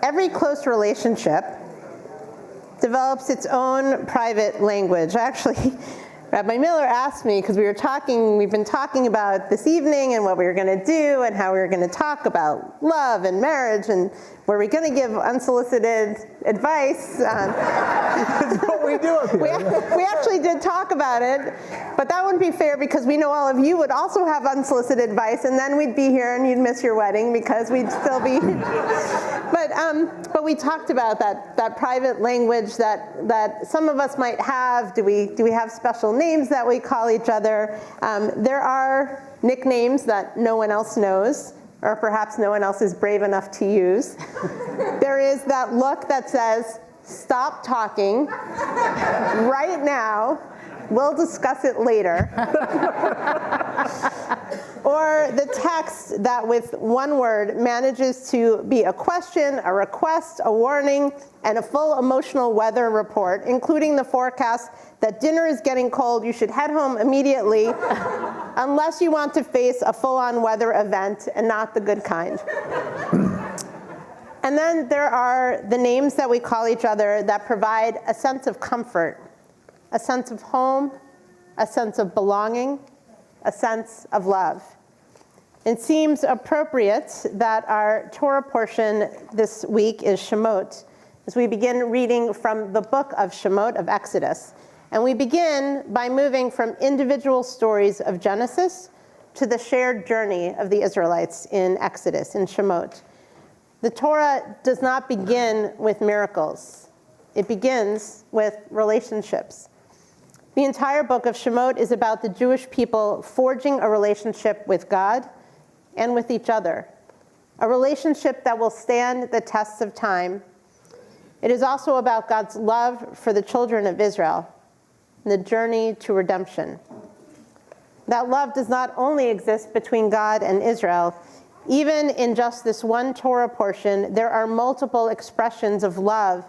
every close relationship develops its own private language. Actually, Rabbi Miller asked me, because we've been talking about this evening and what we were going to do and how we were going to talk about love and marriage and were we going to give unsolicited advice. That's what we do up here. We actually did talk about it, but that wouldn't be fair because we know all of you would also have unsolicited advice, and then we'd be here and you'd miss your wedding because we'd still be. But we talked about that private language that some of us might have. Do we have special names that we call each other? There are nicknames that no one else knows, or perhaps no one else is brave enough to use. There is that look that says, stop talking right now. We'll discuss it later. Or the text that with one word manages to be a question, a request, a warning, and a full emotional weather report, including the forecast that dinner is getting cold, you should head home immediately, unless you want to face a full-on weather event and not the good kind. And then there are the names that we call each other that provide a sense of comfort, a sense of home, a sense of belonging, a sense of love. It seems appropriate that our Torah portion this week is Shemot, as we begin reading from the book of Shemot, of Exodus. And we begin by moving from individual stories of Genesis to the shared journey of the Israelites in Exodus, in Shemot. The Torah does not begin with miracles. It begins with relationships. The entire book of Shemot is about the Jewish people forging a relationship with God and with each other, a relationship that will stand the tests of time. It is also about God's love for the children of Israel and the journey to redemption. That love does not only exist between God and Israel. Even in just this one Torah portion, there are multiple expressions of love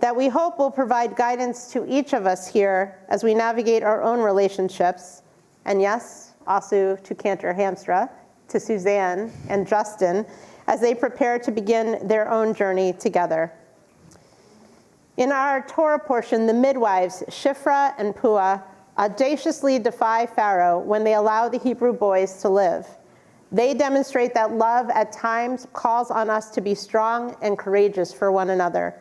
that we hope will provide guidance to each of us here as we navigate our own relationships, and yes, also to Cantor, Hamstra, to Suzanne and Justin, as they prepare to begin their own journey together. In our Torah portion, the midwives, Shifra and Puah, audaciously defy Pharaoh when they allow the Hebrew boys to live. They demonstrate that love at times calls on us to be strong and courageous for one another.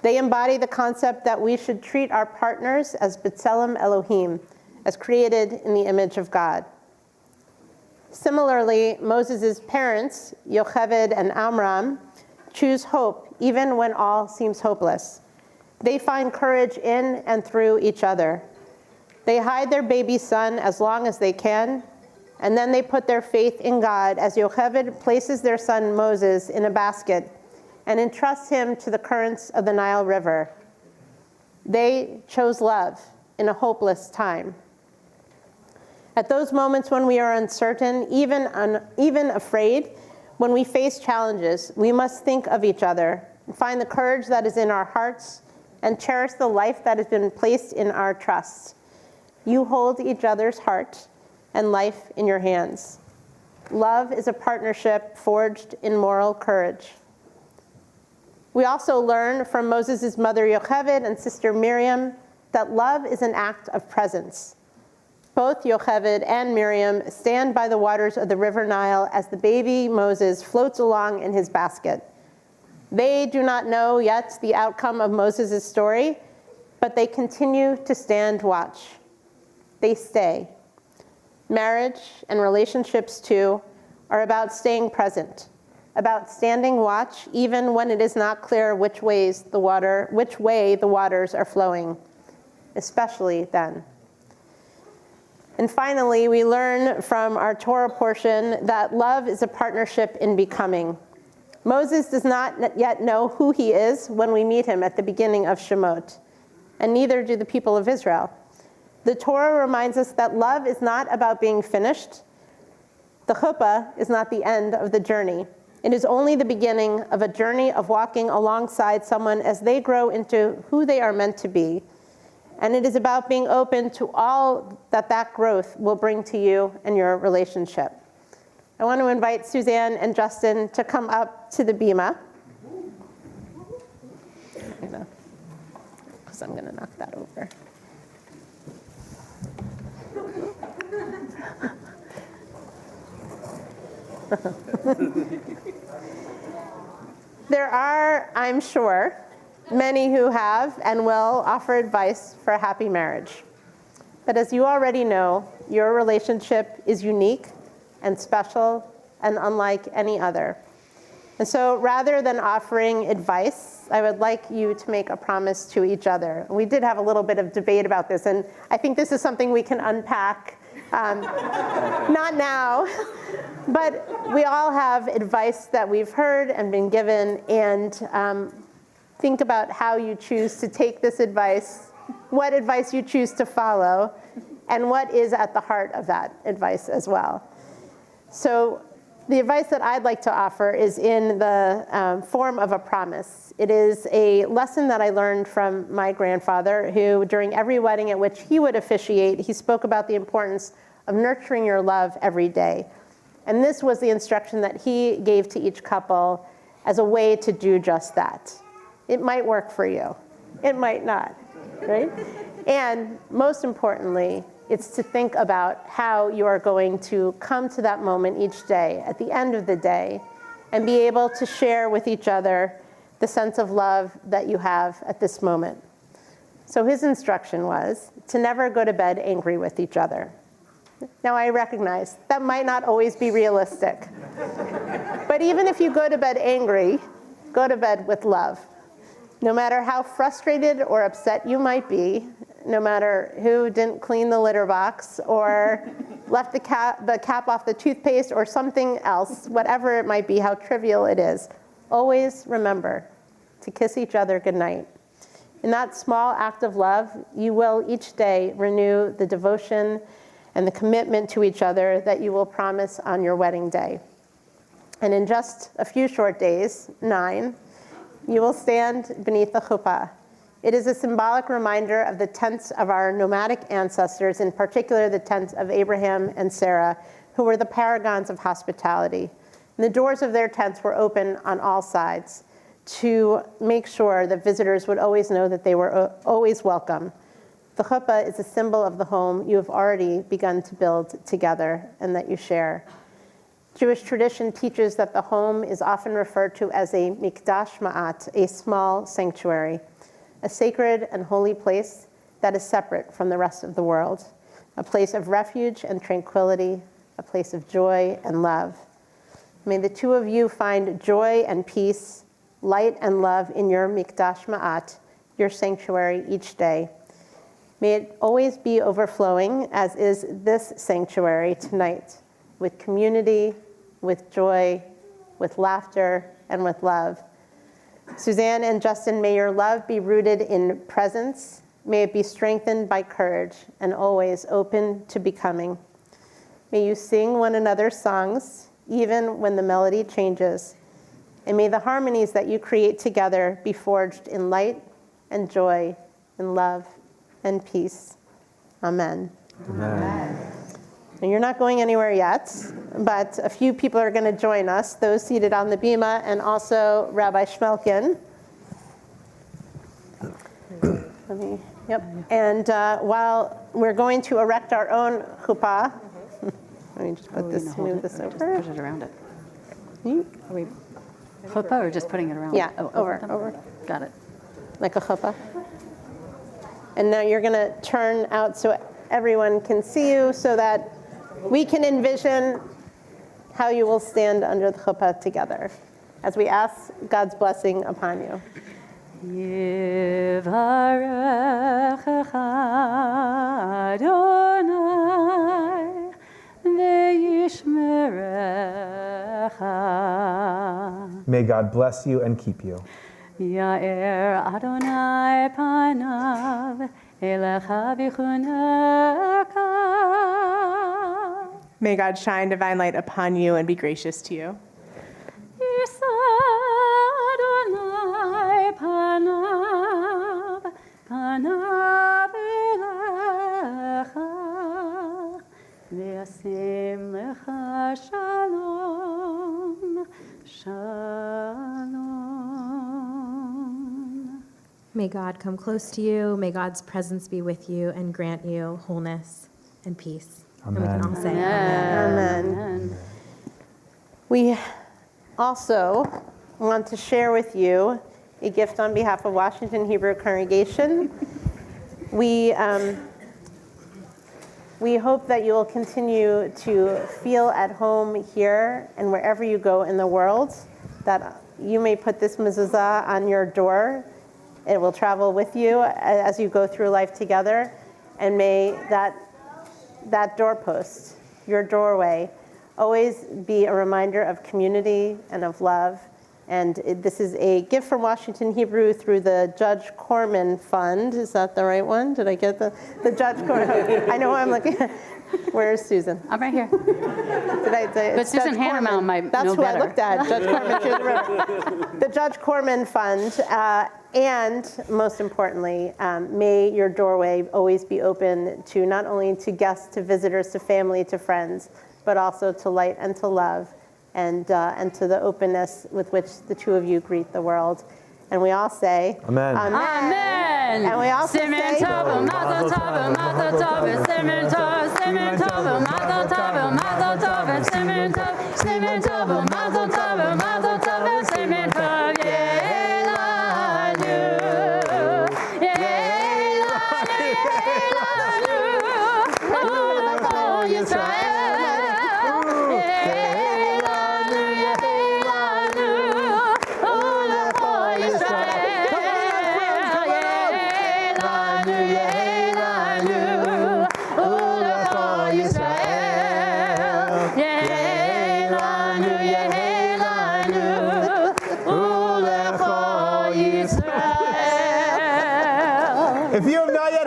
They embody the concept that we should treat our partners as B'Tselem Elohim, as created in the image of God. Similarly, Moses' parents, Yocheved and Amram, choose hope even when all seems hopeless. They find courage in and through each other. They hide their baby son as long as they can, and then they put their faith in God as Yocheved places their son Moses in a basket and entrusts him to the currents of the Nile River. They chose love in a hopeless time. At those moments when we are uncertain, even afraid, when we face challenges, we must think of each other and find the courage that is in our hearts and cherish the life that has been placed in our trusts. You hold each other's heart and life in your hands. Love is a partnership forged in moral courage. We also learn from Moses' mother Yocheved and sister Miriam that love is an act of presence. Both Yocheved and Miriam stand by the waters of the river Nile as the baby Moses floats along in his basket. They do not know yet the outcome of Moses' story, but they continue to stand watch. They stay. Marriage and relationships, too, are about staying present, about standing watch even when it is not clear which way the waters are flowing, especially then. And finally, we learn from our Torah portion that love is a partnership in becoming. Moses does not yet know who he is when we meet him at the beginning of Shemot, and neither do the people of Israel. The Torah reminds us that love is not about being finished. The chuppah is not the end of the journey. It is only the beginning of a journey of walking alongside someone as they grow into who they are meant to be. And it is about being open to all that growth will bring to you and your relationship. I want to invite Suzanne and Justin to come up to the bimah. so I'm going to knock that over. There are, I'm sure, many who have and will offer advice for a happy marriage. But as you already know, your relationship is unique and special and unlike any other. And so rather than offering advice, I would like you to make a promise to each other. We did have a little bit of debate about this, and I think this is something we can unpack. Not now, but we all have advice that we've heard and been given, and think about how you choose to take this advice, what advice you choose to follow, and what is at the heart of that advice as well. So the advice that I'd like to offer is in the form of a promise. It is a lesson that I learned from my grandfather, who during every wedding at which he would officiate, he spoke about the importance of nurturing your love every day. And this was the instruction that he gave to each couple as a way to do just that. It might work for you. It might not, right? And most importantly, it's to think about how you are going to come to that moment each day, at the end of the day, and be able to share with each other the sense of love that you have at this moment. So his instruction was to never go to bed angry with each other. Now I recognize that might not always be realistic. But even if you go to bed angry, go to bed with love. No matter how frustrated or upset you might be, no matter who didn't clean the litter box or left the cap off the toothpaste or something else, whatever it might be, how trivial it is, always remember to kiss each other goodnight. In that small act of love, you will each day renew the devotion and the commitment to each other that you will promise on your wedding day. And in just a few short days, 9, you will stand beneath the chuppah. It is a symbolic reminder of the tents of our nomadic ancestors, in particular the tents of Abraham and Sarah, who were the paragons of hospitality. And the doors of their tents were open on all sides to make sure that visitors would always know that they were always welcome. The chuppah is a symbol of the home you have already begun to build together and that you share. Jewish tradition teaches that the home is often referred to as a mikdash ma'at, a small sanctuary, a sacred and holy place that is separate from the rest of the world, a place of refuge and tranquility, a place of joy and love. May the two of you find joy and peace, light and love in your mikdash ma'at, your sanctuary each day. May it always be overflowing, as is this sanctuary tonight, with community, with joy, with laughter, and with love. Suzanne and Justin, may your love be rooted in presence. May it be strengthened by courage and always open to becoming. May you sing one another's songs, even when the melody changes. And may the harmonies that you create together be forged in light and joy and love and peace. Amen. Amen. And you're not going anywhere yet, but a few people are going to join us, those seated on the bimah, and also Rabbi Shmelkin. And while we're going to erect our own chuppah, let me just put this, move this over. Just put it around it. Are we chuppah or just putting it around? Yeah, Oh, over. Got it. Like a chuppah. And now you're going to turn out so everyone can see you, so that we can envision how you will stand under the chuppah together as we ask God's blessing upon you. Yivarechecha Adonai ve'yishmerecha. May God bless you and keep you. Ya'er Adonai panav elecha v'chunecha. May God shine divine light upon you and be gracious to you. Yisa Adonai panav elecha v'yasim lecha shalom. May God come close to you. May God's presence be with you and grant you wholeness and peace. And we can all say amen. Amen. We also want to share with you a gift on behalf of Washington Hebrew Congregation. We hope that you will continue to feel at home here and wherever you go in the world, that you may put this mezuzah on your door. It will travel with you as you go through life together, and may that doorpost, your doorway, always be a reminder of community and of love. And this is a gift from Washington Hebrew through the Judge Corman Fund. Is that the right one? Did I get the Judge Corman? I know I'm looking. Where's Susan? I'm right here. But Susan Hannermount might That's know who better. I looked at. Judge Corman, she was right. The Judge Corman Fund, and most importantly, may your doorway always be open to not only to guests, to visitors, to family, to friends, but also to light and to love, and to the openness with which the two of you greet the world. And we all say, Amen. Amen. And we also Simen say, tov, mazel tov, mazel tov, simen tov, mazel tov, mazel tov, simen tov, mazel tov, mazel tov, simen tov, ye'elanu, oh, Yisrael, ye'elanu, oh, Yisrael. If you have not yet